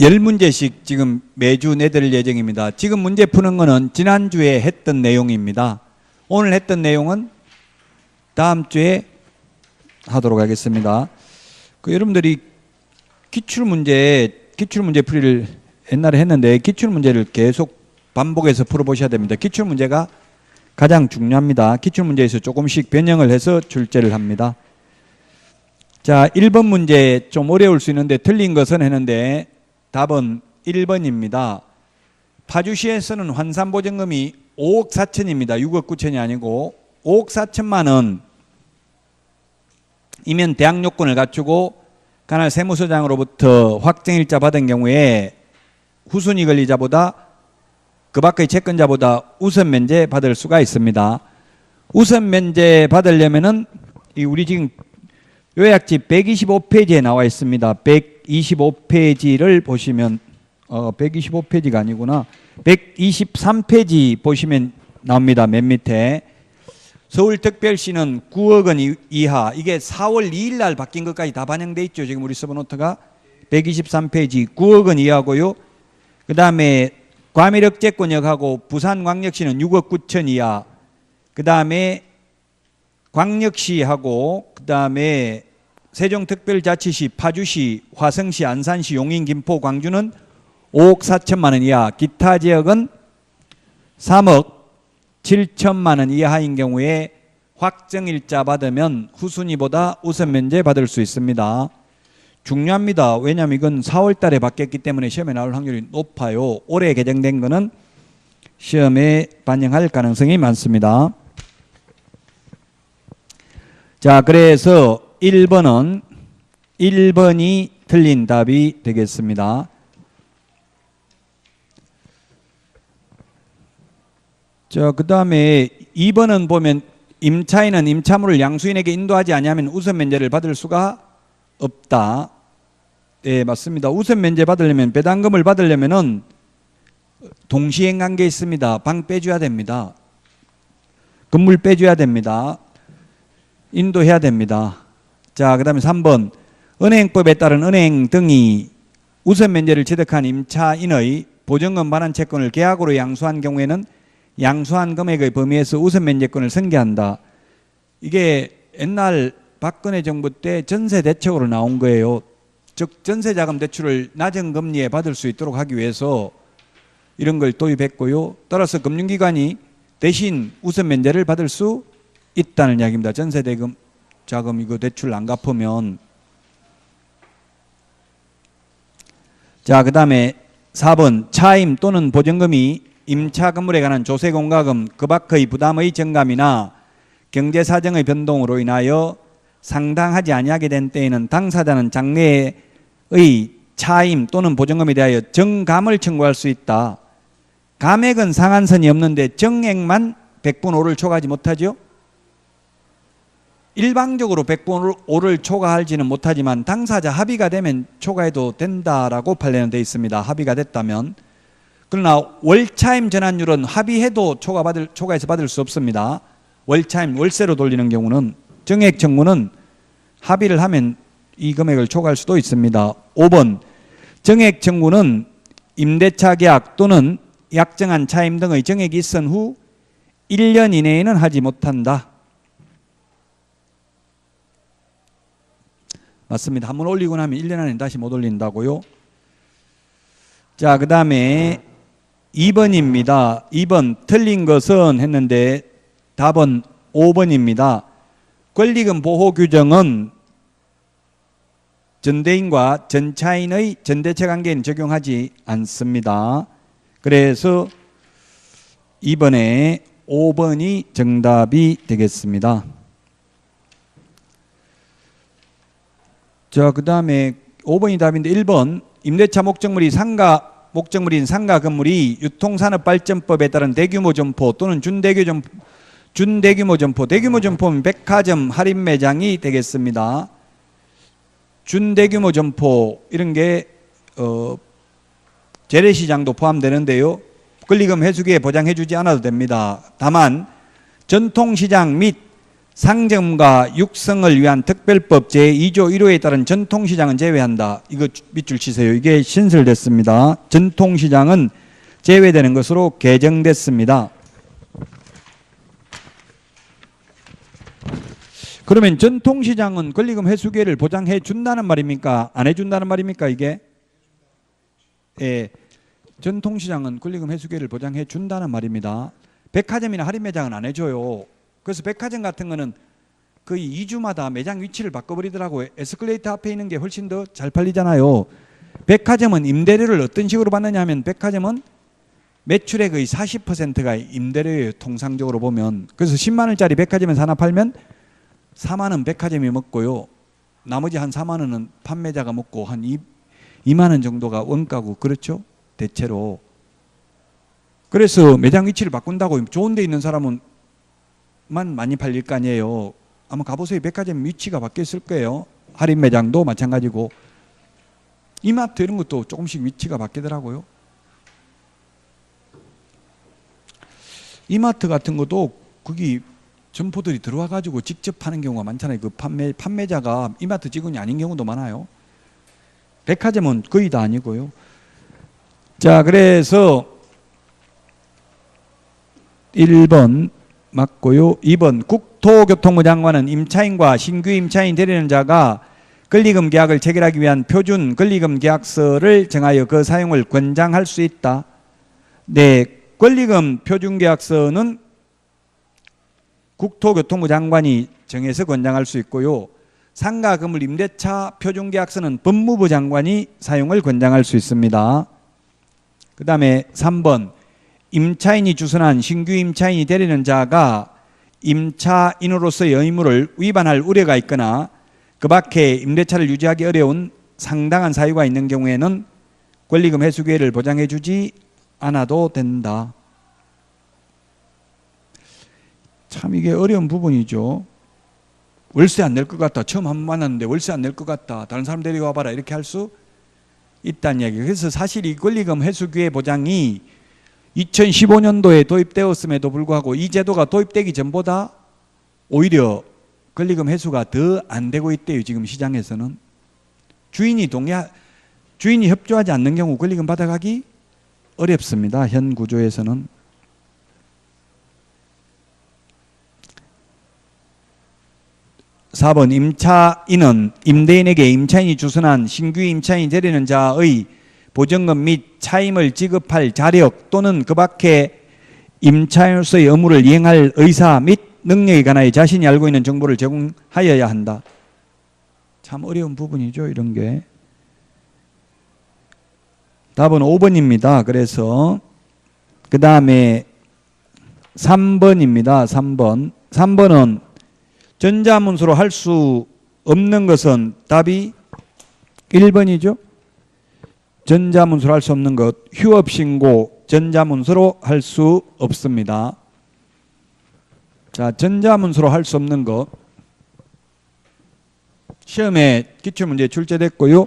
10문제씩 지금 매주 내드릴 예정입니다. 지금 문제 푸는 거는 지난주에 했던 내용입니다. 오늘 했던 내용은 다음 주에 하도록 하겠습니다. 여러분들이 기출문제 풀이를 옛날에 했는데 기출문제를 계속 반복해서 풀어보셔야 됩니다. 기출문제가 가장 중요합니다. 기출문제에서 조금씩 변형을 해서 출제를 합니다. 자, 1번 문제 좀 어려울 수 있는데 틀린 것은 했는데 답은 1번입니다. 파주시에서는 환산보증금이 5억 4천입니다. 6억 9천이 아니고 5억 4천만 원 이면 대항 요건을 갖추고 관할 세무서장으로부터 확정일자 받은 경우에 후순위 권리자보다 그 밖의 채권자보다 우선 면제 받을 수가 있습니다. 우선 면제 받으려면은 우리 지금 요약지 125페이지에 나와 있습니다. 125페이지를 보시면 125페이지가 아니구나. 123페이지 보시면 나옵니다. 맨 밑에 서울특별시는 9억 원 이하, 이게 4월 2일 날 바뀐 것까지 다 반영돼 있죠. 지금 우리 서브노트가 123페이지 9억 원 이하고요. 그 다음에 과밀억제권역하고 부산광역시는 6억 9천 이하, 그 다음에 광역시하고 그 다음에 세종특별자치시, 파주시, 화성시, 안산시, 용인, 김포, 광주는 5억 4천만 원 이하, 기타 지역은 3억 7천만 원 이하인 경우에 확정일자 받으면 후순위보다 우선 면제 받을 수 있습니다. 중요합니다. 왜냐하면 이건 4월 달에 바뀌었기 때문에 시험에 나올 확률이 높아요. 올해 개정된 거는 시험에 반영할 가능성이 많습니다. 자, 그래서 1번이 틀린 답이 되겠습니다. 자, 그 다음에 2번은 보면 임차인은 임차물을 양수인에게 인도하지 않으면 우선 면제를 받을 수가 없다. 네, 맞습니다. 우선 면제 받으려면, 배당금을 받으려면은 동시행 관계 있습니다. 방 빼줘야 됩니다. 건물 빼줘야 됩니다. 인도해야 됩니다. 자, 그 다음에 3번 은행법에 따른 은행 등이 우선 면제를 취득한 임차인의 보증금 반환 채권을 계약으로 양수한 경우에는 양수한 금액의 범위에서 우선 면제권을 승계한다. 이게 옛날 박근혜 정부 때 전세 대책으로 나온 거예요. 즉 전세자금 대출을 낮은 금리에 받을 수 있도록 하기 위해서 이런 걸 도입했고요. 따라서 금융기관이 대신 우선 면제를 받을 수 있다는 이야기입니다. 전세대금 자금 이거 대출 안 갚으면. 자, 그 다음에 4번 차임 또는 보증금이 임차 건물에 관한 조세 공과금 그 밖의 부담의 증감이나 경제사정의 변동으로 인하여 상당하지 아니하게 된 때에는 당사자는 장래의 차임 또는 보증금에 대하여 정감을 청구할 수 있다. 감액은 상한선이 없는데 정액만 100분 5를 초과하지 못하죠. 일방적으로 100분 5를 초과하지는 못하지만 당사자 합의가 되면 초과해도 된다라고 판례는 되어 있습니다. 합의가 됐다면. 그러나 월차임 전환율은 합의해도 초과해서 받을 수 없습니다. 월차임, 월세로 돌리는 경우는 정액 청구는 합의를 하면 이 금액을 초과할 수도 있습니다. 5번 정액 청구는 임대차 계약 또는 약정한 차임 등의 정액이 있은 후 1년 이내에는 하지 못한다. 맞습니다. 한번 올리고 나면 1년 안에 다시 못 올린다고요. 자, 그 다음에 2번입니다. 2번 틀린 것은 했는데 답은 5번입니다. 권리금 보호 규정은 전대인과 전차인의 전대체 관계에는 적용하지 않습니다. 그래서 2번에 5번이 정답이 되겠습니다. 자, 그 다음에 5번이 답인데 1번 임대차 목적물인 상가 건물이 유통산업발전법에 따른 대규모 점포 또는 준대규모 점포, 대규모 점포는 백화점 할인 매장이 되겠습니다. 준대규모 점포 이런 게 재래시장도 포함되는데요. 권리금 회수기에 보장해 주지 않아도 됩니다. 다만 전통시장 및 상점과 육성을 위한 특별법 제2조 1호에 따른 전통시장은 제외한다. 이거 밑줄 치세요. 이게 신설됐습니다. 전통시장은 제외되는 것으로 개정됐습니다. 그러면 전통시장은 권리금 회수기회를 보장해 준다는 말입니까? 안 해준다는 말입니까? 이게? 예, 전통시장은 권리금 회수기회를 보장해 준다는 말입니다. 백화점이나 할인매장은 안 해줘요. 그래서 백화점 같은 거는 거의 2주마다 매장 위치를 바꿔버리더라고요. 에스컬레이터 앞에 있는 게 훨씬 더 잘 팔리잖아요. 백화점은 임대료를 어떤 식으로 받느냐 하면 백화점은 매출의 거의 40%가 임대료예요. 통상적으로 보면. 그래서 10만 원짜리 백화점에서 하나 팔면 4만 원 백화점이 먹고요. 나머지 한 4만 원은 판매자가 먹고 한 2만 원 정도가 원가고 그렇죠? 대체로. 그래서 매장 위치를 바꾼다고 좋은 데 있는 사람은 만 많이 팔릴 거 아니에요. 아마 가보세요. 백화점 위치가 바뀌었을 거예요. 할인 매장도 마찬가지고. 이마트 이런 것도 조금씩 위치가 바뀌더라고요. 이마트 같은 것도 거기 점포들이 들어와 가지고 직접 파는 경우가 많잖아요. 그 판매자가 이마트 직원이 아닌 경우도 많아요. 백화점은 거의 다 아니고요. 자, 그래서 1번 맞고요. 2번 국토교통부 장관은 임차인과 신규 임차인 대리는 자가 권리금 계약을 체결하기 위한 표준 권리금 계약서를 정하여 그 사용을 권장할 수 있다. 네, 권리금 표준 계약서는 국토교통부 장관이 정해서 권장할 수 있고요. 상가 건물 임대차 표준 계약서는 법무부 장관이 사용을 권장할 수 있습니다. 그 다음에 3번 임차인이 주선한 신규 임차인이 되려는 자가 임차인으로서의 의무를 위반할 우려가 있거나 그 밖에 임대차를 유지하기 어려운 상당한 사유가 있는 경우에는 권리금 회수 기회를 보장해 주지 않아도 된다. 참 이게 어려운 부분이죠. 월세 안 낼 것 같다. 처음 한 번 만났는데 월세 안 낼 것 같다. 다른 사람 데리고 와봐라. 이렇게 할 수 있다는 이야기. 그래서 사실 이 권리금 회수 기회 보장이 2015년도에 도입되었음에도 불구하고 이 제도가 도입되기 전보다 오히려 권리금 회수가 더 안 되고 있대요. 지금 시장에서는. 주인이 협조하지 않는 경우 권리금 받아가기 어렵습니다. 현 구조에서는. (4번) 임차인은 임대인에게 임차인이 주선한 신규 임차인이 되려는 자의 보증금 및 차임을 지급할 자력 또는 그 밖에 임차인으로서의 의무를 이행할 의사 및 능력에 관하여 자신이 알고 있는 정보를 제공하여야 한다. 참 어려운 부분이죠. 이런 게. 답은 5번입니다. 그래서 그 다음에 3번입니다. 3번은 전자문서로 할 수 없는 것은 답이 1번이죠. 전자문서로 할 수 없는 것, 휴업신고 전자문서로 할 수 없습니다. 자, 전자문서로 할 수 없는 것 시험에 기출문제 출제됐고요.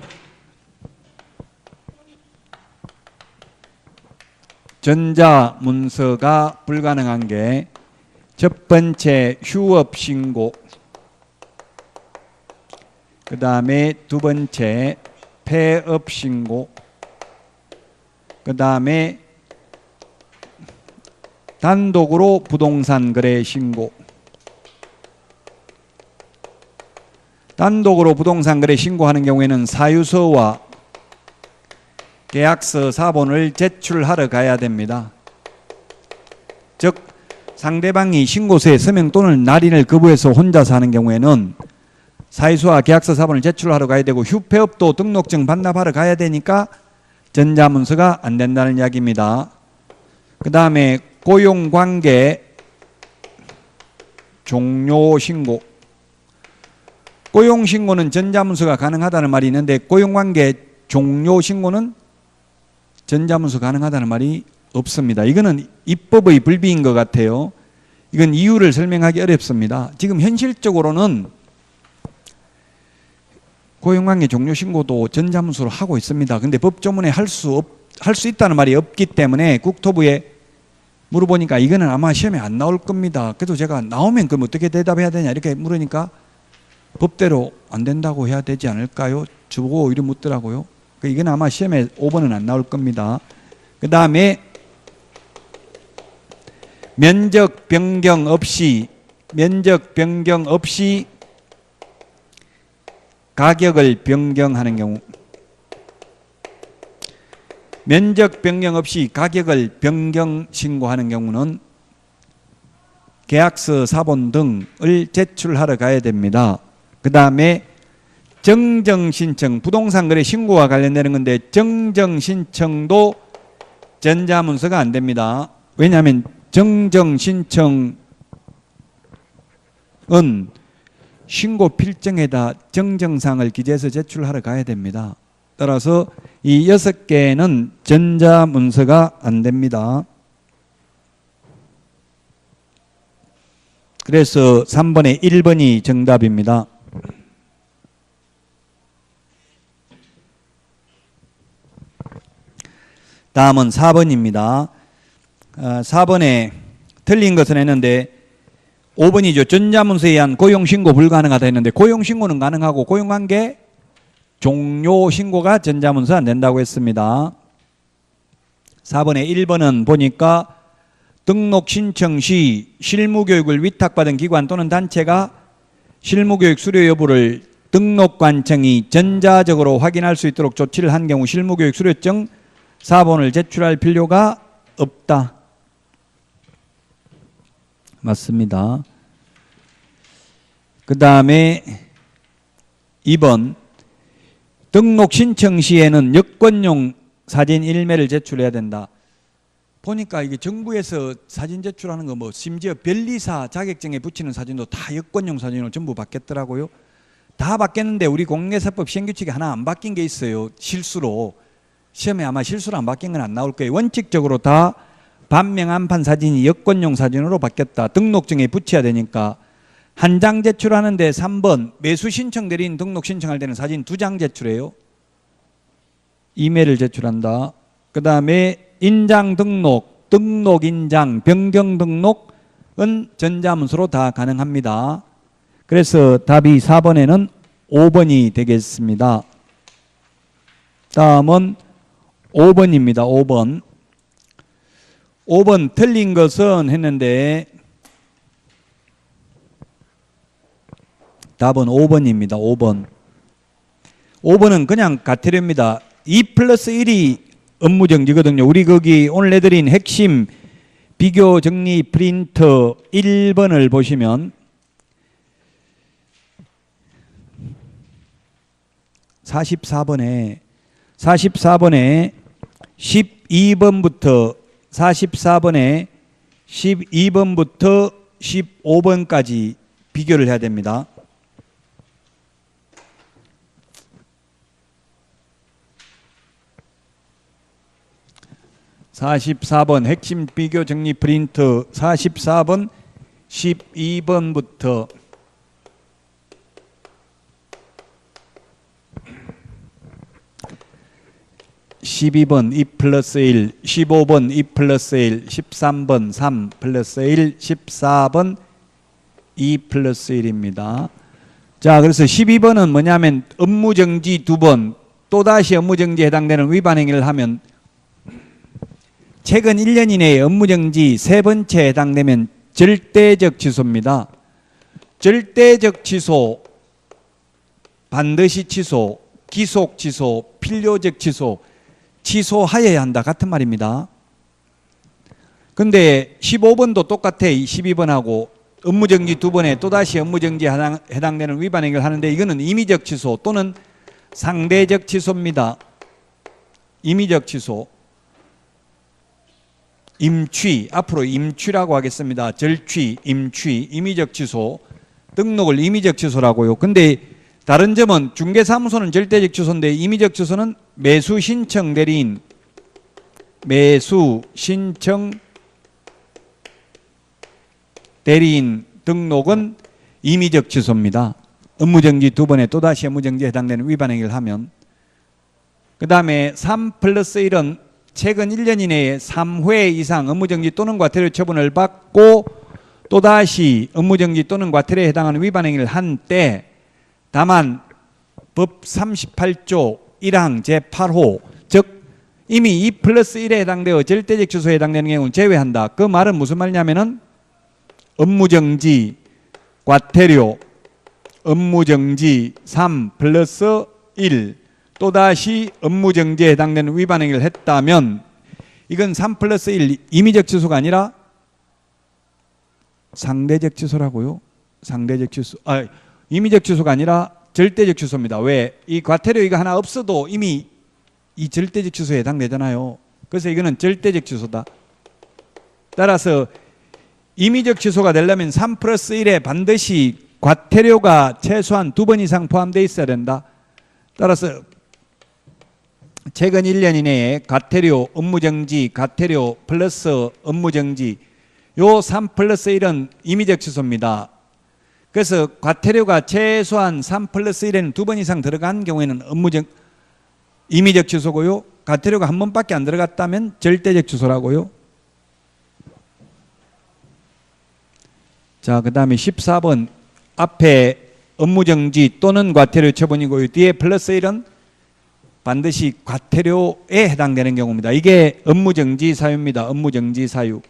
전자문서가 불가능한 게 첫 번째 휴업신고, 그 다음에 두 번째 폐업신고, 그 다음에 단독으로 부동산 거래 신고. 단독으로 부동산 거래 신고하는 경우에는 사유서와 계약서 사본을 제출하러 가야 됩니다. 즉 상대방이 신고서에 서명 또는 날인을 거부해서 혼자서 하는 경우에는 사유서와 계약서 사본을 제출하러 가야 되고 휴폐업도 등록증 반납하러 가야 되니까 전자문서가 안 된다는 이야기입니다. 그 다음에 고용관계 종료신고. 고용신고는 전자문서가 가능하다는 말이 있는데 고용관계 종료신고는 전자문서 가능하다는 말이 없습니다. 이거는 입법의 불비인 것 같아요. 이건 이유를 설명하기 어렵습니다. 지금 현실적으로는 고용관계 종료신고도 전자문서로 하고 있습니다. 근데 법조문에 할 수 있다는 말이 없기 때문에 국토부에 물어보니까 이거는 아마 시험에 안 나올 겁니다. 그래도 제가 나오면 그럼 어떻게 대답해야 되냐 이렇게 물으니까 법대로 안 된다고 해야 되지 않을까요? 주고 이렇게 묻더라고요. 이건 아마 시험에 5번은 안 나올 겁니다. 그 다음에 면적 변경 없이 가격을 변경하는 경우, 면적 변경 없이 가격을 변경 신고하는 경우는 계약서 사본 등을 제출하러 가야 됩니다. 그 다음에 정정신청, 부동산 거래 신고와 관련되는 건데 정정신청도 전자문서가 안 됩니다. 왜냐하면 정정신청은 신고 필정에다 정정사항을 기재해서 제출하러 가야 됩니다. 따라서 이 6개는 전자문서가 안 됩니다. 그래서 3번에 1번이 정답입니다. 다음은 4번입니다. 4번에 틀린 것은 했는데 5번이죠. 전자문서에 의한 고용신고 불가능하다 했는데 고용신고는 가능하고 고용관계 종료신고가 전자문서 안 된다고 했습니다. 4번에 1번은 보니까 등록 신청 시 실무교육을 위탁받은 기관 또는 단체가 실무교육 수료 여부를 등록관청이 전자적으로 확인할 수 있도록 조치를 한 경우 실무교육 수료증 4번을 제출할 필요가 없다. 맞습니다. 그 다음에 2번 등록 신청 시에는 여권용 사진 1매를 제출해야 된다. 보니까 이게 정부에서 사진 제출하는 거 뭐 심지어 변리사 자격증에 붙이는 사진도 다 여권용 사진으로 전부 바뀌었더라고요. 다 바뀌었는데 우리 공개사법 시행규칙에 하나 안 바뀐 게 있어요. 실수로. 시험에 아마 실수로 안 바뀐 건 안 나올 거예요. 원칙적으로 다 반명 한판 사진이 여권용 사진으로 바뀌었다. 등록증에 붙여야 되니까 한 장 제출하는데 3번 매수 신청 대리인 등록 신청할 때는 사진 2장 제출해요. 이메일을 제출한다. 그 다음에 인장 등록, 등록 인장, 변경 등록은 전자문서로 다 가능합니다. 그래서 답이 4번에는 5번이 되겠습니다. 다음은 5번입니다. 5번. 5번 틀린 것은 했는데 답은 5번입니다. 5번. 5번은 그냥 가태료입니다. 2+1이 업무정지거든요. 우리 거기 오늘 내드린 핵심 비교 정리 프린터 1번을 보시면 44번에 12번부터 44번에 12번부터 15번까지 비교를 해야 됩니다. (44번) 핵심 비교 정리 프린트 44번 12번부터 12번 2+1, 15번 2+1, 13번 3+1, 14번 2+1입니다. 자, 그래서 12번은 뭐냐면 업무정지 2번, 또다시 업무정지에 해당되는 위반 행위를 하면 최근 1년 이내에 업무정지 3번째에 해당되면 절대적 취소입니다. 절대적 취소, 반드시 취소, 기속 취소, 필요적 취소, 취소하여야 한다 같은 말입니다. 근데 15번도 똑같아. 12번하고 업무정지 2번에 또다시 업무정지에 해당되는 위반 행위를 하는데 이거는 임의적 취소 또는 상대적 취소입니다. 임의적 취소. 임취, 앞으로 임취라고 하겠습니다. 절취, 임취, 임의적 취소, 등록을 임의적 취소라고요. 근데 다른 점은 중개사무소는 절대적 취소인데 임의적 취소는 매수 신청 대리인, 매수 신청 대리인 등록은 임의적 취소입니다. 업무정지 2번에 또다시 업무정지에 해당되는 위반 행위를 하면. 그 다음에 3+1은 최근 1년 이내에 3회 이상 업무정지 또는 과태료 처분을 받고 또다시 업무정지 또는 과태료에 해당하는 위반 행위를 한 때 다만 법 38조 1항 제8호 즉 이미 2+1에 해당되어 절대적 취소에 해당되는 경우는 제외한다. 그 말은 무슨 말이냐면은 업무정지, 과태료, 업무정지 3+1 또다시 업무정지에 해당되는 위반 행위를 했다면 이건 3+1 임의적 취소가 아니라 상대적 취소라고요. 상대적 취소. 임의적 취소가 아니라 절대적 취소입니다. 왜? 이 과태료 이거 하나 없어도 이미 이 절대적 취소에 해당되잖아요. 그래서 이거는 절대적 취소다. 따라서 임의적 취소가 되려면 3+1에 반드시 과태료가 최소한 2번 이상 포함되어 있어야 된다. 따라서 최근 1년 이내에 과태료, 업무정지, 과태료 플러스 업무정지 요 3+1은 임의적 취소입니다. 그래서 과태료가 최소한 3+1에는 2번 이상 들어간 경우에는 임의적 취소고요. 과태료가 한 번밖에 안 들어갔다면 절대적 취소라고요. 자, 그 다음에 14번 앞에 업무정지 또는 과태료 처분이고요. 뒤에 +1은 반드시 과태료에 해당되는 경우입니다. 이게 업무정지 사유입니다. 업무정지 사유.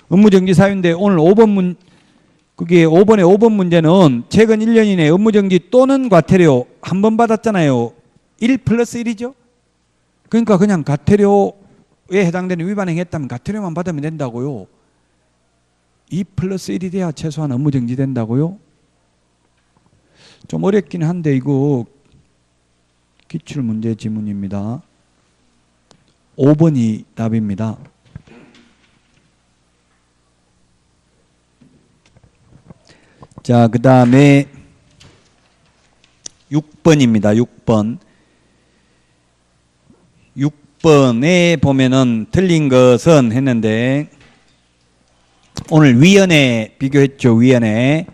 업무정지 사유인데 오늘 5번 그게 5번의 5번 문제는 최근 1년 이내 업무정지 또는 과태료 한 번 받았잖아요. 1+1이죠. 그러니까 그냥 과태료에 해당되는 위반 행위했다면 과태료만 받으면 된다고요. 2+1이 돼야 최소한 업무정지 된다고요. 좀 어렵긴 한데 이거 기출문제 지문입니다. 5번이 답입니다. 자, 그 다음에 6번입니다. 6번. 6번에 보면은 틀린 것은 했는데 오늘 위헌에 비교했죠. 위헌에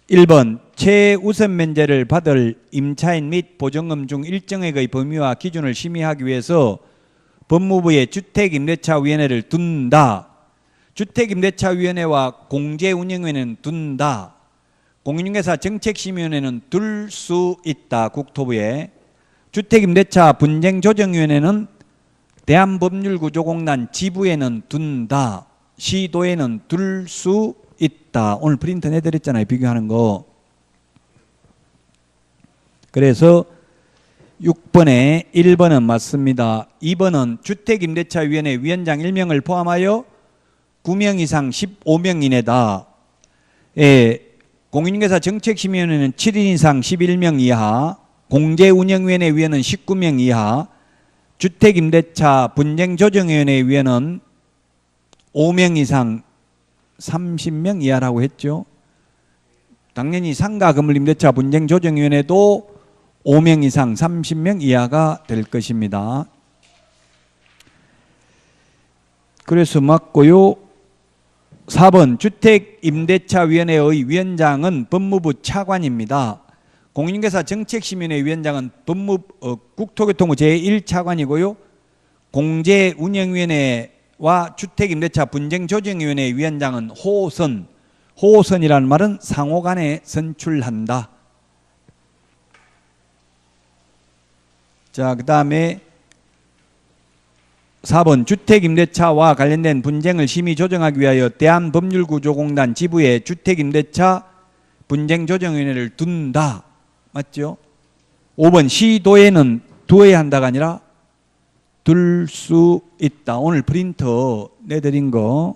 1번 최우선 면제를 받을 임차인 및 보증금 중 일정액의 범위와 기준을 심의하기 위해서 법무부의 주택임대차위원회를 둔다. 주택임대차위원회와 공제운영위원회는 둔다. 공인중개사 정책심의위원회는 둘 수 있다. 국토부에. 주택임대차 분쟁조정위원회는 대한법률구조공단 지부에는 둔다. 시도에는 둘 수 있다. 오늘 프린트 내드렸잖아요. 비교하는 거. 그래서 6번에 1번은 맞습니다. 2번은 주택임대차위원회 위원장 1명을 포함하여 9명 이상 15명 이내다. 예, 공인중개사 정책심의위원회는 7인 이상 11명 이하, 공제운영위원회 위원은 19명 이하, 주택임대차 분쟁조정위원회 위원은 5명 이상 30명 이하라고 했죠. 당연히 상가건물임대차 분쟁조정위원회도 5명 이상 30명 이하가 될 것입니다. 그래서 맞고요. 4번 주택임대차위원회의 위원장은 법무부 차관입니다. 공인중개사 정책심의위원회 위원장은 국토교통부 제1차관이고요. 공제운영위원회와 주택임대차 분쟁조정위원회 위원장은 호선. 호선이라는 말은 상호간에 선출한다. 자, 그 다음에 4번 주택임대차와 관련된 분쟁을 심의 조정하기 위하여 대한법률구조공단 지부에 주택임대차 분쟁조정위원회를 둔다. 맞죠? 5번 시도에는 두어야 한다가 아니라 둘 수 있다. 오늘 프린터 내드린 거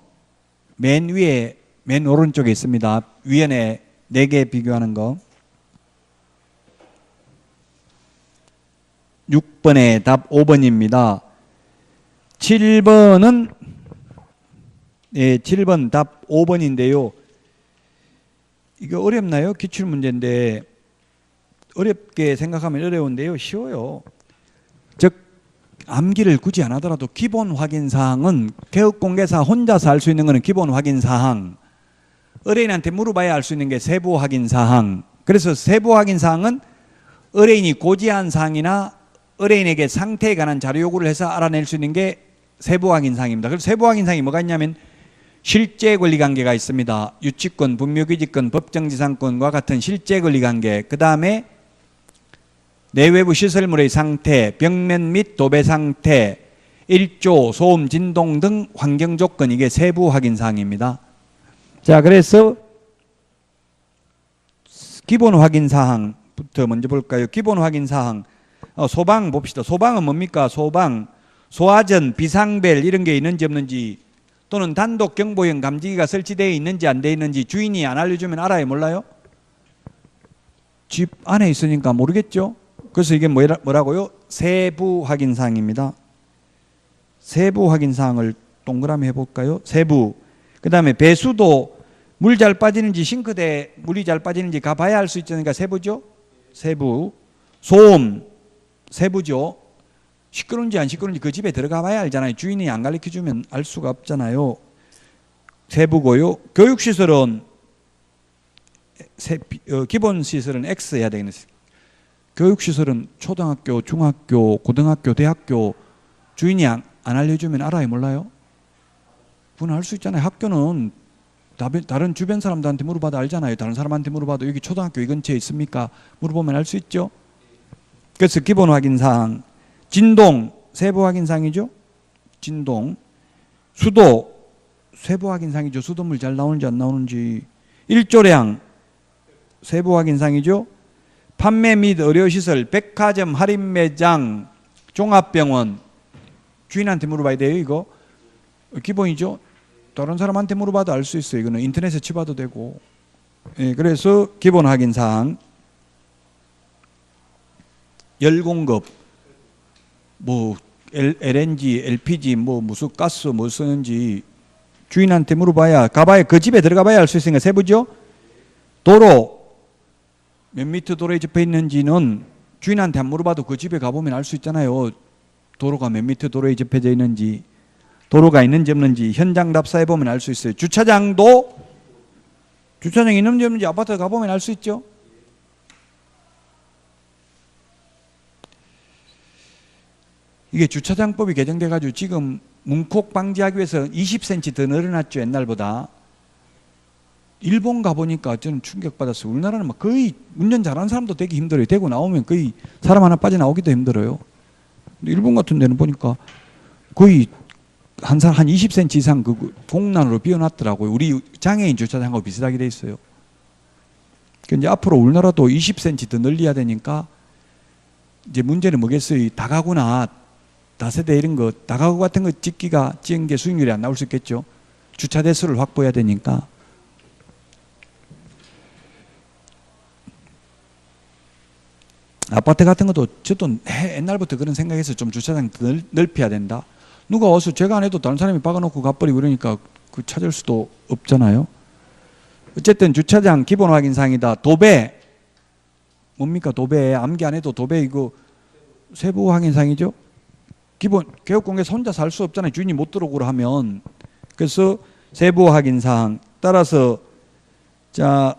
맨 위에 맨 오른쪽에 있습니다. 위원회 4개 비교하는 거. 6번의 답 5번입니다. 7번은 7번 답 5번인데요. 이거 어렵나요? 기출문제인데 어렵게 생각하면 어려운데요. 쉬워요. 즉 암기를 굳이 안 하더라도 기본 확인사항은 개업공개사 혼자서 알 수 있는 것은 기본 확인사항, 의뢰인한테 물어봐야 알 수 있는 게 세부 확인사항. 그래서 세부 확인사항은 의뢰인이 고지한 사항이나 의뢰인에게 상태에 관한 자료 요구를 해서 알아낼 수 있는 게 세부 확인사항입니다. 그래서 세부 확인사항이 뭐가 있냐면 실제 권리관계가 있습니다. 유치권, 분묘기지권, 법정지상권과 같은 실제 권리관계, 그 다음에 내외부 시설물의 상태, 벽면 및 도배 상태, 일조, 소음, 진동 등 환경 조건, 이게 세부 확인사항입니다. 자, 그래서 기본 확인사항부터 먼저 볼까요? 기본 확인사항. 소방 봅시다. 소방은 뭡니까? 소방, 소화전, 비상벨 이런 게 있는지 없는지, 또는 단독 경보형 감지기가 설치되어 있는지 안 되어 있는지 주인이 안 알려주면 알아요? 몰라요? 집 안에 있으니까 모르겠죠? 그래서 이게 뭐라고요? 세부 확인사항입니다. 세부 확인사항을 동그라미 해볼까요? 세부. 그 다음에 배수도 물 잘 빠지는지, 싱크대에 물이 잘 빠지는지 가봐야 알 수 있으니까 세부죠? 세부. 소음, 세부죠? 시끄러운지 안 시끄러운지 그 집에 들어가 봐야 알잖아요. 주인이 안 가르쳐주면 알 수가 없잖아요. 세부고요. 교육시설은 기본시설은 X 해야 되겠네요. 교육시설은 초등학교, 중학교, 고등학교, 대학교 주인이 안 알려주면 알아요? 몰라요? 그건 알 수 있잖아요. 학교는 다른 주변 사람들한테 물어봐도 알잖아요. 다른 사람한테 물어봐도 여기 초등학교 이 근처에 있습니까? 물어보면 알 수 있죠. 그래서 기본 확인사항. 진동, 세부 확인사항이죠. 진동. 수도, 세부 확인사항이죠. 수돗물 잘 나오는지 안 나오는지. 일조량, 세부 확인사항이죠. 판매 및 의료시설, 백화점, 할인매장, 종합병원. 주인한테 물어봐야 돼요, 이거. 기본이죠. 다른 사람한테 물어봐도 알 수 있어요. 이거는 인터넷에 쳐봐도 되고. 예, 그래서 기본 확인사항. 열공급, 뭐 LNG, LPG, 뭐 무슨 가스 뭐 쓰는지 주인한테 물어봐야, 가봐야, 그 집에 들어가봐야 알 수 있으니까 세부죠. 도로, 몇 미터 도로에 접해 있는지는 주인한테 안 물어봐도 그 집에 가보면 알 수 있잖아요. 도로가 몇 미터 도로에 접해져 있는지, 도로가 있는지 없는지 현장 답사해 보면 알 수 있어요. 주차장도, 주차장이 있는지 없는지 아파트 가보면 알 수 있죠. 이게 주차장법이 개정돼 가지고 지금 문콕 방지하기 위해서 20cm 더 늘어났죠. 옛날보다. 일본 가보니까 저는 충격받았어요. 우리나라는 막 거의 운전 잘하는 사람도 되게 힘들어요. 대구 나오면 거의 사람 하나 빠져나오기도 힘들어요. 근데 일본 같은 데는 보니까 거의 한 20cm 이상 그 공란으로 비워놨더라고요. 우리 장애인 주차장하고 비슷하게 돼 있어요. 그러니까 이제 앞으로 우리나라도 20cm 더 늘려야 되니까 이제 문제는 뭐겠어요? 다가구나 다세대 이런 거, 다가구 같은 거 지은 게 수익률이 안 나올 수 있겠죠. 주차 대수를 확보해야 되니까. 아파트 같은 것도 저도 옛날부터 그런 생각해서 좀 주차장 넓혀야 된다. 누가 와서 제가 안 해도 다른 사람이 박아놓고 가버리고 이러니까 그 찾을 수도 없잖아요. 어쨌든 주차장 기본 확인사항이다. 도배 뭡니까? 도배 암기 안 해도 도배 이거 세부 확인사항이죠. 기본 개업공개에서 혼자 살 수 없잖아요. 주인이 못 들어오고 하면. 그래서 세부 확인사항 따라서 자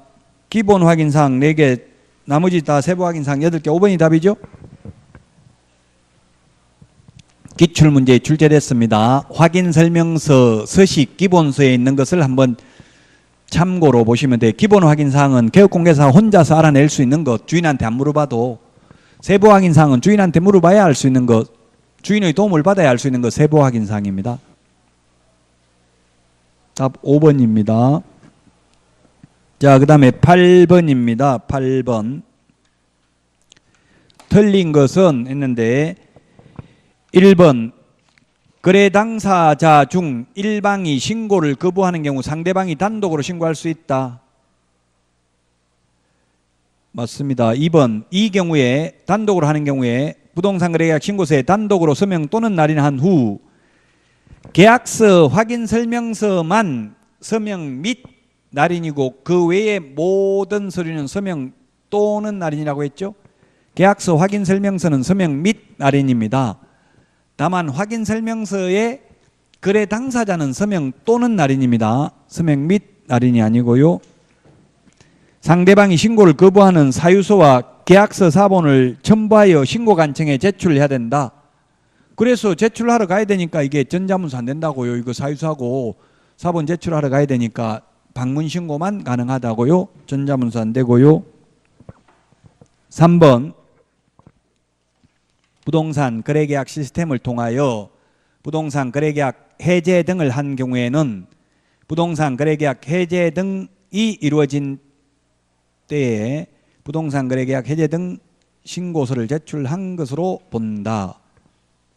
기본 확인사항 4개, 나머지 다 세부 확인사항 8개. 5번이 답이죠. 기출문제 출제됐습니다. 확인설명서 서식 기본서에 있는 것을 한번 참고로 보시면 돼요. 기본 확인사항은 개업공개사 혼자서 알아낼 수 있는 것, 주인한테 안 물어봐도. 세부 확인사항은 주인한테 물어봐야 알 수 있는 것, 주인의 도움을 받아야 알 수 있는 것, 세부 확인사항입니다. 답 5번입니다. 자, 그 다음에 8번입니다. 8번. 틀린 것은 했는데 1번 거래 당사자 중 일방이 신고를 거부하는 경우 상대방이 단독으로 신고할 수 있다. 맞습니다. 2번 이 경우에 단독으로 하는 경우에 부동산 거래계약 신고서에 단독으로 서명 또는 날인한 후 계약서 확인 설명서만 서명 및 날인이고 그 외의 모든 서류는 서명 또는 날인이라고 했죠. 계약서 확인 설명서는 서명 및 날인입니다. 다만 확인 설명서의 거래 당사자는 서명 또는 날인입니다. 서명 및 날인이 아니고요. 상대방이 신고를 거부하는 사유서와 계약서 사본을 첨부하여 신고관청에 제출해야 된다. 그래서 제출하러 가야 되니까 이게 전자문서 안 된다고요. 이거 사유서하고 사본 제출하러 가야 되니까 방문 신고만 가능하다고요. 전자문서 안 되고요. 3번 부동산 거래계약 시스템을 통하여 부동산 거래계약 해제 등을 한 경우에는 부동산 거래계약 해제 등이 이루어진 때에 부동산 거래계약 해제 등 신고서를 제출한 것으로 본다.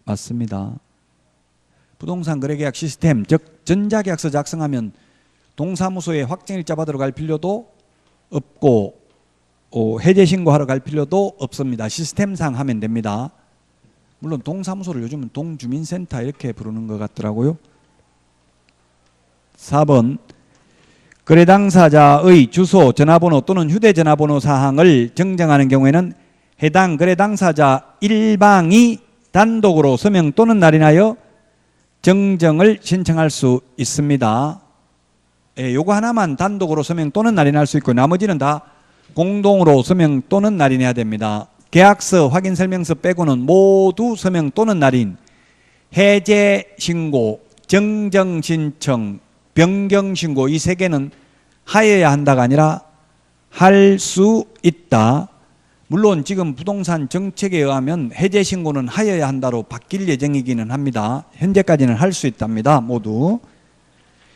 맞습니다. 부동산 거래계약 시스템, 즉 전자계약서 작성하면 동사무소에 확정일자 받으러 갈 필요도 없고 해제 신고하러 갈 필요도 없습니다. 시스템상 하면 됩니다. 물론 동사무소를 요즘은 동주민센터 이렇게 부르는 것 같더라고요. 4번 거래 당사자의 주소, 전화번호 또는 휴대전화번호 사항을 정정하는 경우에는 해당 거래 당사자 일방이 단독으로 서명 또는 날인하여 정정을 신청할 수 있습니다. 예, 요거 하나만 단독으로 서명 또는 날인할 수 있고 나머지는 다 공동으로 서명 또는 날인해야 됩니다. 계약서, 확인설명서 빼고는 모두 서명 또는 날인, 해제 신고, 정정 신청, 변경 신고 이 세 개는 하여야 한다가 아니라 할 수 있다. 물론 지금 부동산 정책에 의하면 해제 신고는 하여야 한다로 바뀔 예정이기는 합니다. 현재까지는 할 수 있답니다. 모두.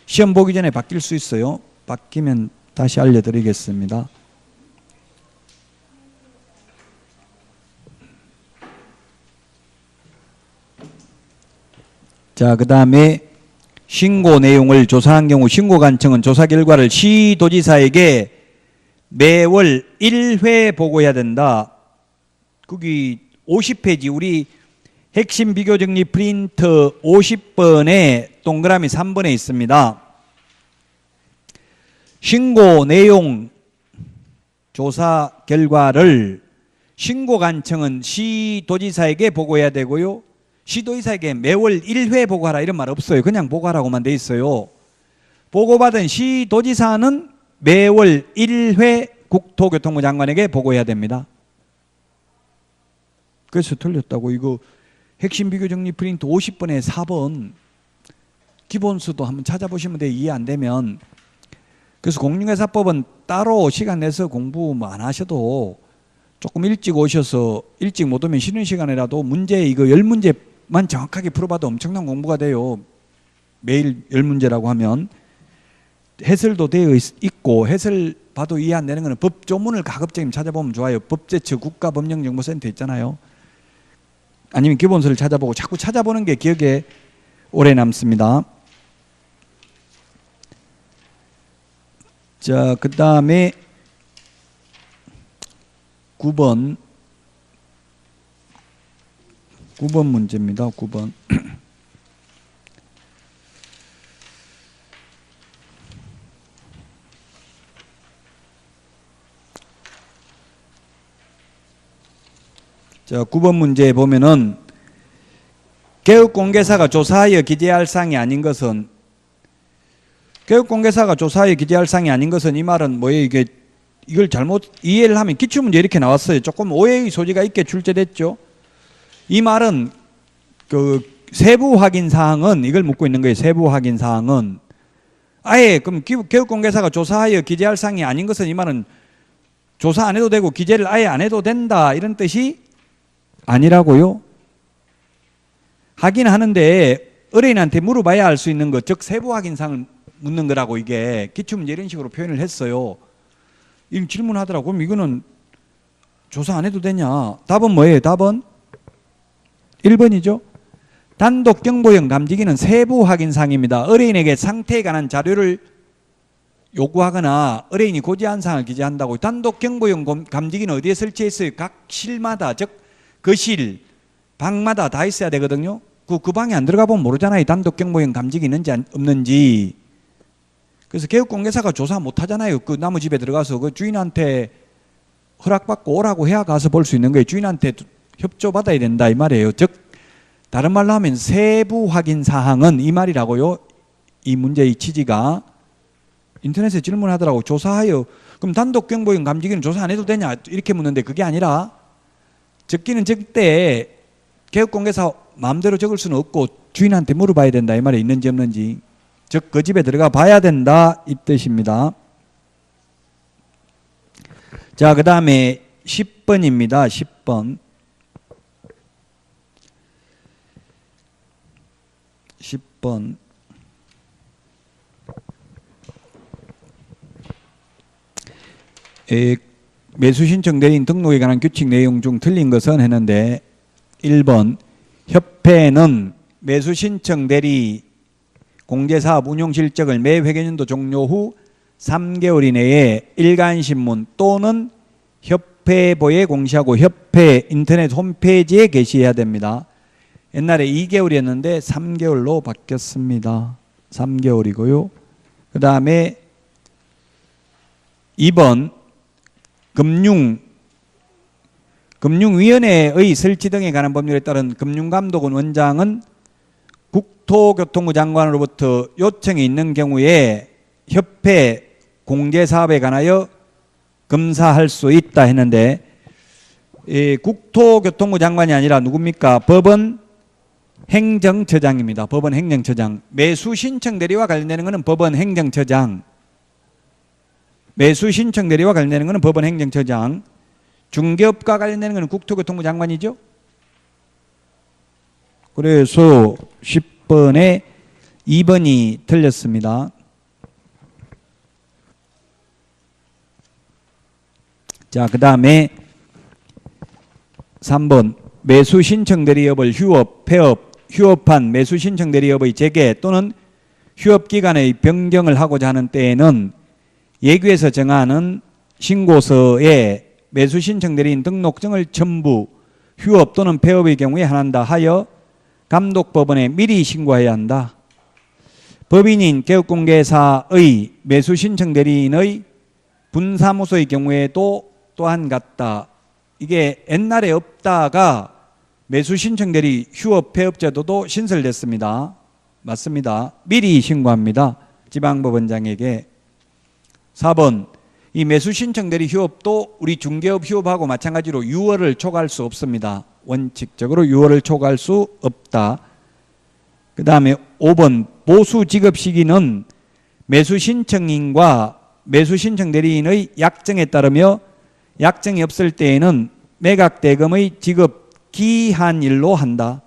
시험 보기 전에 바뀔 수 있어요. 바뀌면 다시 알려드리겠습니다. 자, 그 다음에 신고 내용을 조사한 경우 신고관청은 조사 결과를 시도지사에게 매월 1회 보고해야 된다. 거기 50페이지 우리 핵심 비교정리 프린트 50번에 동그라미 3번에 있습니다. 신고 내용 조사 결과를 신고관청은 시도지사에게 보고해야 되고요. 시도지사에게 매월 1회 보고하라 이런 말 없어요. 그냥 보고하라고만 돼 있어요. 보고받은 시도지사는 매월 1회 국토교통부 장관에게 보고해야 됩니다. 그래서 틀렸다고. 이거 핵심 비교정리 프린트 50번에 4번 기본수도 한번 찾아보시면 돼요. 이해 안 되면. 그래서 공인중개사법은 따로 시간 내서 공부 안 하셔도 조금 일찍 오셔서 일찍 못 오면 쉬는 시간이라도 문제 이거 10문제만 정확하게 풀어봐도 엄청난 공부가 돼요. 매일 10문제라고 하면. 해설도 되어 있고 해설 봐도 이해 안 되는 거는 법조문을 가급적이면 찾아보면 좋아요. 법제처 국가법령정보센터 있잖아요. 아니면 기본서를 찾아보고 자꾸 찾아보는 게 기억에 오래 남습니다. 자, 그 다음에 9번 문제입니다. 9번. 자, 9번 문제에 보면은 교육공개사가 조사하여 기재할 사항이 아닌 것은 교육공개사가 조사하여 기재할 사항이 아닌 것은 이 말은 뭐예요? 이걸 잘못 이해를 하면 기출문제 이렇게 나왔어요. 조금 오해의 소지가 있게 출제됐죠. 이 말은 그 세부 확인 사항은 이걸 묻고 있는 거예요. 세부 확인 사항은 아예 그럼 교육공개사가 조사하여 기재할 사항이 아닌 것은 이 말은 조사 안 해도 되고 기재를 아예 안 해도 된다 이런 뜻이 아니라고요. 하긴 하는데 의뢰인한테 물어봐야 알 수 있는 것, 즉 세부 확인 사항을 묻는 거라고 이게 기출문제 이런 식으로 표현을 했어요. 이 질문하더라고. 그럼 이거는 조사 안 해도 되냐? 답은 뭐예요? 답은 1번이죠. 단독 경보형 감지기는 세부 확인 사항입니다. 의뢰인에게 상태에 관한 자료를 요구하거나 의뢰인이 고지한 사항을 기재한다고. 단독 경보형 감지기는 어디에 설치했어요? 각 실마다, 즉 그 실, 방마다 다 있어야 되거든요. 그 방에 안 들어가 보면 모르잖아요. 단독 경보형 감지기 있는지 없는지. 그래서 교육공개사가 조사 못 하잖아요. 그 나무 집에 들어가서 그 주인한테 허락받고 오라고 해야 가서 볼 수 있는 거예요. 주인한테 협조받아야 된다 이 말이에요. 즉 다른 말로 하면 세부 확인 사항은 이 말이라고요. 이 문제의 취지가 인터넷에 질문하더라고. 조사하여 그럼 단독 경보용 감지기는 조사 안 해도 되냐? 이렇게 묻는데 그게 아니라 적기는 적때 개업공개사 마음대로 적을 수는 없고 주인한테 물어봐야 된다 이 말에 있는지 없는지. 즉 그 집에 들어가 봐야 된다 이 뜻입니다. 자, 그 다음에 10번입니다. 10번. 10번. 매수신청 대리인 등록에 관한 규칙 내용 중 틀린 것은 했는데 1번 협회는 매수신청 대리 공제사업 운용 실적을 매 회계연도 종료 후 3개월 이내에 일간신문 또는 협회보에 공시하고 협회 인터넷 홈페이지에 게시해야 됩니다. 옛날에 2개월이었는데 3개월로 바뀌었습니다. 3개월이고요. 그 다음에 2번 금융위원회의 설치 등에 관한 법률에 따른 금융감독원 원장은 국토교통부 장관으로부터 요청이 있는 경우에 협회 공제사업에 관하여 검사할 수 있다 했는데 국토교통부 장관이 아니라 누굽니까? 법원 행정처장입니다. 법원 행정처장. 매수신청 대리와 관련되는 것은 법원 행정처장. 매수신청 대리와 관련되는 것은 법원 행정처장. 중개업과 관련되는 것은 국토교통부 장관이죠. 그래서 10번에 2번이 틀렸습니다. 자, 그 다음에 3번 매수신청 대리업을 휴업, 폐업, 휴업한 매수신청 대리업의 재개 또는 휴업기간의 변경을 하고자 하는 때에는 예규에서 정하는 신고서에 매수신청 대리인 등록증을 첨부, 휴업 또는 폐업의 경우에 한한다 하여 감독법원에 미리 신고해야 한다. 법인인 개업공개사의 매수신청 대리인의 분사무소의 경우에도 또한 같다. 이게 옛날에 없다가 매수신청 대리 휴업 폐업 제도도 신설됐습니다. 맞습니다. 미리 신고합니다. 지방법원장에게. 4번 이 매수신청 대리 휴업도 우리 중개업 휴업하고 마찬가지로 6월을 초과할 수 없습니다. 원칙적으로 6월을 초과할 수 없다. 그 다음에 5번 보수 지급 시기는 매수신청인과 매수신청 대리인의 약정에 따르며 약정이 없을 때에는 매각대금의 지급 기한일로 한다.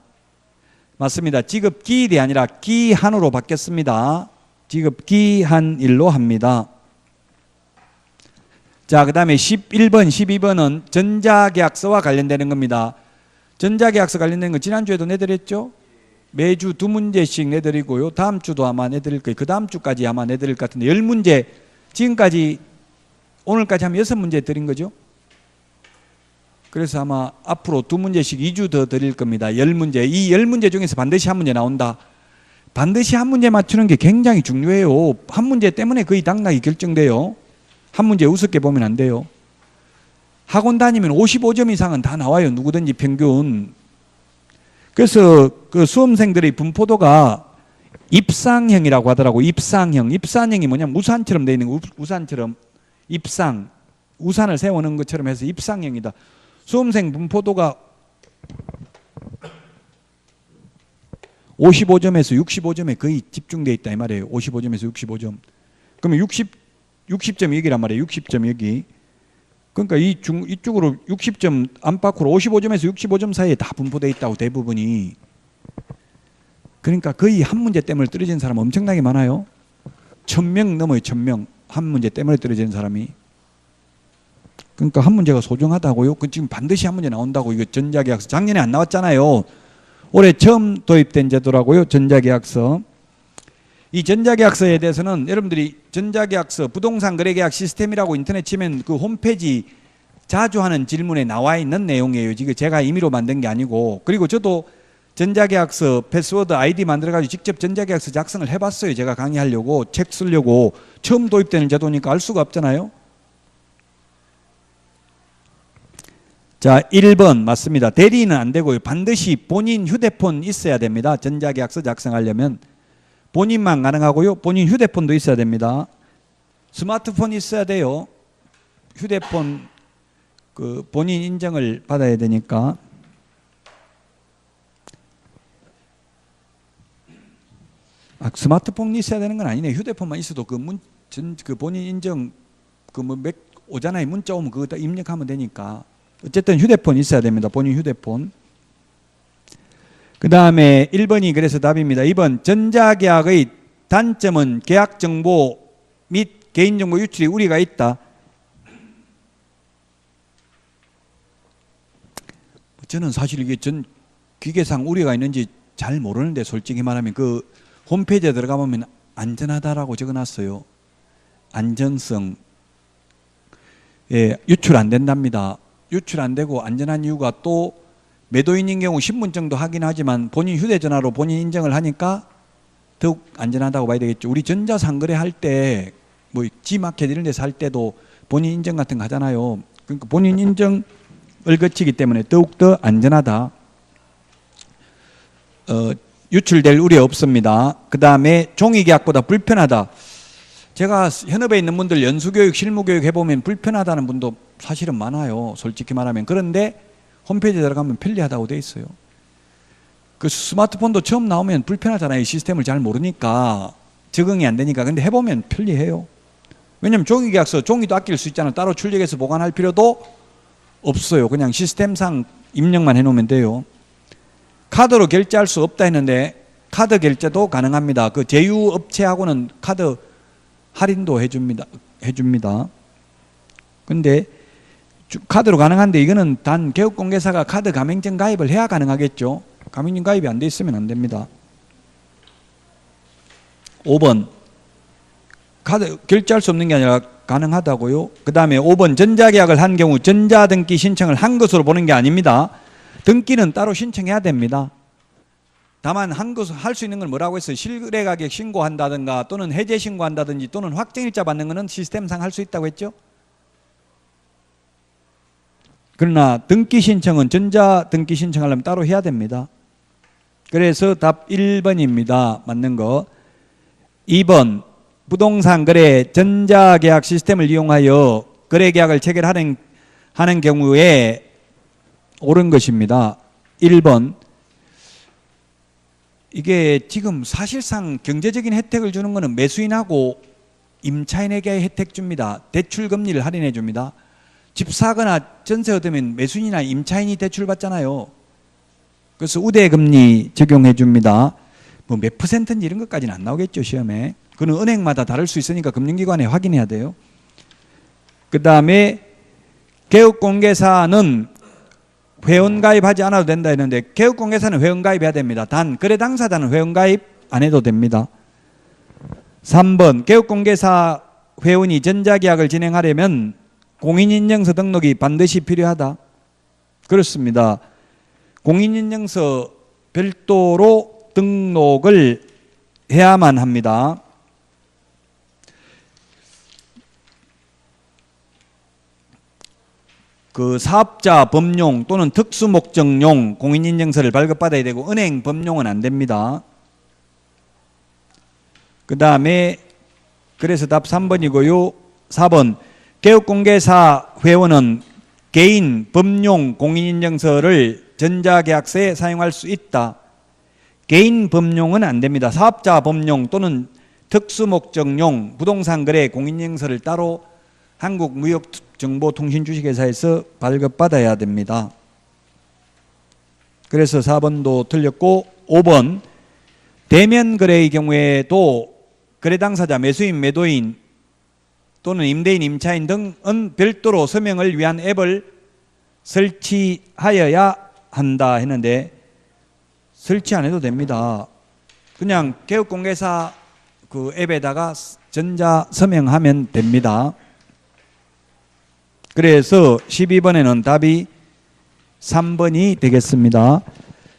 맞습니다. 지급 기일이 아니라 기한으로 바뀌었습니다. 지급 기한일로 합니다. 자, 그 다음에 11번, 12번은 전자계약서와 관련되는 겁니다. 전자계약서 관련된 거 지난주에도 내드렸죠? 매주 2문제씩 내드리고요. 다음 주도 아마 내드릴 거예요. 그 다음 주까지 아마 내드릴 것 같은데 10문제, 지금까지 오늘까지 하면 6문제 드린 거죠? 그래서 아마 앞으로 2문제씩 2주 더 드릴 겁니다. 10문제. 이 10문제 중에서 반드시 한 문제 나온다. 반드시 한 문제 맞추는 게 굉장히 중요해요. 한 문제 때문에 거의 당락이 결정돼요. 한 문제 우습게 보면 안 돼요. 학원 다니면 55점 이상은 다 나와요. 누구든지 평균. 그래서 그 수험생들의 분포도가 입상형이라고 하더라고. 입상형. 입상형이 뭐냐면 우산처럼 되어 있는 거. 우산처럼. 입상. 우산을 세우는 것처럼 해서 입상형이다. 수험생 분포도가 55점에서 65점에 거의 집중되어 있다 이 말이에요. 55점에서 65점. 그러면 60점 여기란 말이에요. 60점 여기. 그러니까 이쪽으로 60점 안팎으로 55점에서 65점 사이에 다 분포되어 있다고 대부분이. 그러니까 거의 한 문제 때문에 떨어진 사람 엄청나게 많아요. 1000명 넘어요. 1000명. 한 문제 때문에 떨어지는 사람이. 그러니까 한 문제가 소중하다고요. 그 지금 반드시 한 문제 나온다고. 이거 전자계약서 작년에 안 나왔잖아요. 올해 처음 도입된 제도라고요. 전자계약서. 이 전자계약서에 대해서는 여러분들이 전자계약서 부동산 거래계약 시스템이라고 인터넷 치면 그 홈페이지 자주 하는 질문에 나와 있는 내용이에요. 이거 제가 임의로 만든 게 아니고. 그리고 저도 전자계약서 패스워드 아이디 만들어가지고 직접 전자계약서 작성을 해봤어요. 제가 강의하려고 책 쓰려고. 처음 도입되는 제도니까 알 수가 없잖아요. 자, 1번 맞습니다. 대리인은 안 되고요. 반드시 본인 휴대폰 있어야 됩니다. 전자계약서 작성하려면. 본인만 가능하고요. 본인 휴대폰도 있어야 됩니다. 스마트폰 있어야 돼요. 휴대폰 그 본인 인증을 받아야 되니까. 스마트폰이 있어야 되는 건 아니네. 휴대폰만 있어도 그 본인 인증 오잖아요. 문자 오면 그거 다 입력하면 되니까. 어쨌든 휴대폰 있어야 됩니다. 본인 휴대폰. 그 다음에 1번이 그래서 답입니다. 2번 전자계약의 단점은 계약정보 및 개인정보 유출이 우려가 있다. 저는 사실 이게 기계상 우려가 있는지 잘 모르는데 솔직히 말하면 그 홈페이지에 들어가 보면 안전하다라고 적어놨어요. 안전성. 예, 유출 안 된답니다. 유출 안 되고 안전한 이유가 또 매도인인 경우 신분증도 확인하지만 본인 휴대전화로 본인 인증을 하니까 더욱 안전하다고 봐야 되겠죠. 우리 전자상거래 할 때 뭐 G마켓 이런 데서 할 때도 본인 인증 같은 거 하잖아요. 그러니까 본인 인증을 거치기 때문에 더욱더 안전하다. 유출될 우려 없습니다. 그 다음에 종이계약보다 불편하다. 제가 현업에 있는 분들 연수교육, 실무교육 해보면 불편하다는 분도 사실은 많아요. 솔직히 말하면. 그런데 홈페이지에 들어가면 편리하다고 돼 있어요. 그 스마트폰도 처음 나오면 불편하잖아요. 시스템을 잘 모르니까. 적응이 안 되니까. 근데 해보면 편리해요. 왜냐면 종이계약서, 종이도 아낄 수 있잖아요. 따로 출력해서 보관할 필요도 없어요. 그냥 시스템상 입력만 해놓으면 돼요. 카드로 결제할 수 없다 했는데 카드 결제도 가능합니다. 그 제휴업체하고는 카드 할인도 해줍니다. 근데 카드로 가능한데 이거는 단 개업공개사가 카드 가맹점 가입을 해야 가능하겠죠. 가맹점 가입이 안 돼 있으면 안 됩니다. 5번 카드 결제할 수 없는 게 아니라 가능하다고요. 그 다음에 5번 전자계약을 한 경우 전자등기 신청을 한 것으로 보는 게 아닙니다. 등기는 따로 신청해야 됩니다. 다만 할 수 있는 건 뭐라고 했어요? 실거래가격 신고한다든가 또는 해제 신고한다든지 또는 확정일자 받는 거는 시스템상 할 수 있다고 했죠. 그러나 등기 신청은 전자등기 신청하려면 따로 해야 됩니다. 그래서 답 1번입니다. 맞는 거. 2번 부동산 거래 전자계약 시스템을 이용하여 거래계약을 체결하는 경우에 옳은 것입니다. 1번 이게 지금 사실상 경제적인 혜택을 주는 것은 매수인하고 임차인에게 혜택 줍니다. 대출 금리를 할인해 줍니다. 집 사거나 전세 얻으면 매수인이나 임차인이 대출 받잖아요. 그래서 우대금리 적용해 줍니다. 뭐 몇 퍼센트인지 이런 것까지는 안 나오겠죠, 시험에. 그건 은행마다 다를 수 있으니까 금융기관에 확인해야 돼요. 그 다음에 개업공개사는 회원가입하지 않아도 된다 했는데 개업공개사는 회원가입해야 됩니다. 단 거래 당사자는 회원가입 안 해도 됩니다. 3번 개업공개사 회원이 전자계약을 진행하려면 공인인증서 등록이 반드시 필요하다. 그렇습니다. 공인인증서 별도로 등록을 해야만 합니다. 그 사업자 법용 또는 특수목적용 공인인증서를 발급받아야 되고 은행 법용은 안 됩니다. 그 다음에 그래서 답 3번이고요. 4번 개업공개사 회원은 개인 법용 공인인증서를 전자계약서에 사용할 수 있다. 개인 법용은 안 됩니다. 사업자 법용 또는 특수목적용 부동산거래 공인인증서를 따로 한국무역정보통신주식회사에서 발급받아야 됩니다. 그래서 4번도 틀렸고 5번 대면 거래의 경우에도 거래 당사자, 매수인, 매도인 또는 임대인, 임차인 등은 별도로 서명을 위한 앱을 설치하여야 한다 했는데 설치 안 해도 됩니다. 그냥 개업공개사 그 앱에다가 전자 서명하면 됩니다. 그래서 12번에는 답이 3번이 되겠습니다.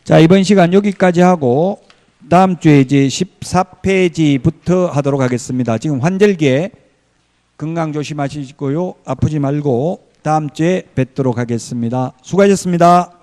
자, 이번 시간 여기까지 하고 다음 주에 이제 14페이지부터 하도록 하겠습니다. 지금 환절기에 건강 조심하시고요. 아프지 말고 다음 주에 뵙도록 하겠습니다. 수고하셨습니다.